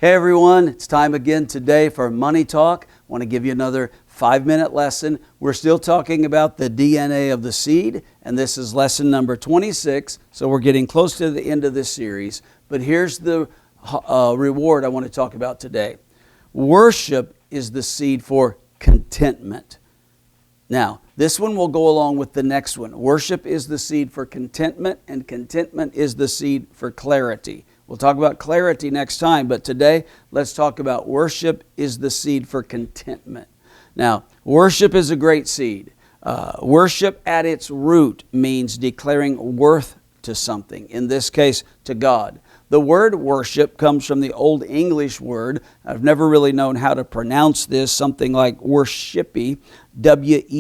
Hey everyone, it's time again today for Money Talk. I want to give you another 5-minute lesson. We're still talking about the DNA of the seed, and this is lesson number 26, so we're getting close to the end of this series. But here's the reward I want to talk about today. Worship is the seed for contentment. Now, this one will go along with the next one. Worship is the seed for contentment, and contentment is the seed for clarity. We'll talk about clarity next time, but today let's talk about worship is the seed for contentment. Now, worship is a great seed. Worship at its root means declaring worth to something, in this case, to God. The word worship comes from the Old English word. I've never really known how to pronounce this, something like worshipy, W-E-O-R-P-S-C-I-P-E,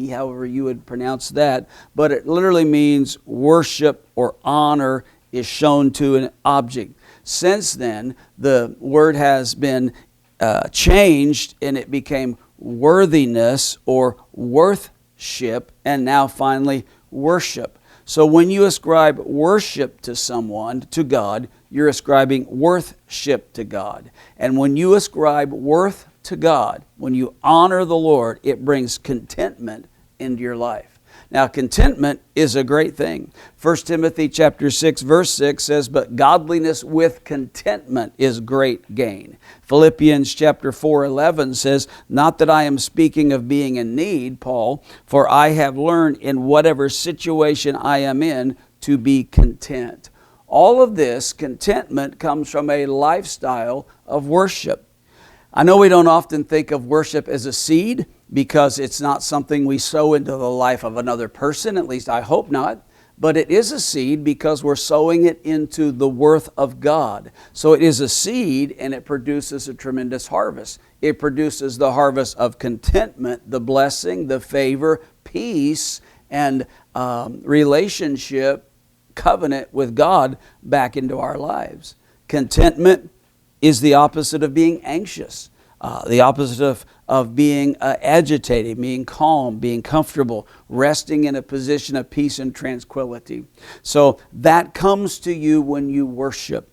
however you would pronounce that. But it literally means worship or honor is shown to an object. Since then, the word has been changed and it became worthiness or worthship, and now finally worship. So when you ascribe worship to someone, to God, you're ascribing worthship to God. And when you ascribe worth to God, when you honor the Lord, it brings contentment into your life. Now, contentment is a great thing. 1 Timothy chapter 6, verse 6 says, "But godliness with contentment is great gain." Philippians chapter 4:11 says, "Not that I am speaking of being in need, Paul, for I have learned in whatever situation I am in to be content." All of this contentment comes from a lifestyle of worship. I know we don't often think of worship as a seed because it's not something we sow into the life of another person, at least I hope not. But it is a seed because we're sowing it into the worth of God. So it is a seed and it produces a tremendous harvest. It produces the harvest of contentment, the blessing, the favor, peace, and relationship, covenant with God back into our lives. Contentment is the opposite of being anxious, the opposite of being agitated, being calm, being comfortable, resting in a position of peace and tranquility. So that comes to you when you worship.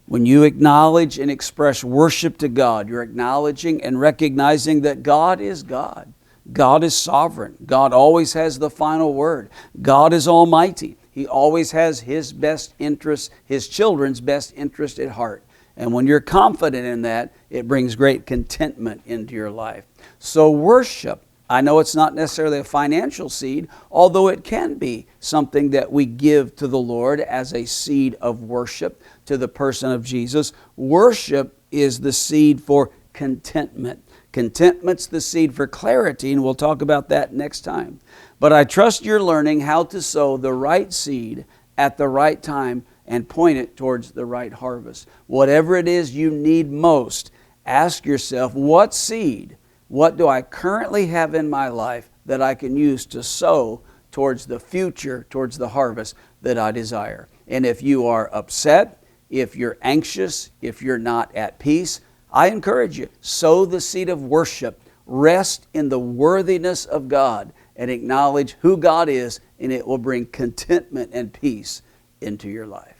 When you acknowledge and express worship to God, you're acknowledging and recognizing that God is God. God is sovereign. God always has the final word. God is almighty. He always has His best interest, His children's best interest at heart. And when you're confident in that, it brings great contentment into your life. So worship, I know it's not necessarily a financial seed, although it can be something that we give to the Lord as a seed of worship to the person of Jesus. Worship is the seed for contentment. Contentment's the seed for clarity, and we'll talk about that next time. But I trust you're learning how to sow the right seed at the right time and point it towards the right harvest. Whatever it is you need most, ask yourself, what seed, what do I currently have in my life that I can use to sow towards the future, towards the harvest that I desire? And if you are upset, if you're anxious, if you're not at peace, I encourage you, sow the seed of worship. Rest in the worthiness of God and acknowledge who God is, and it will bring contentment and peace into your life.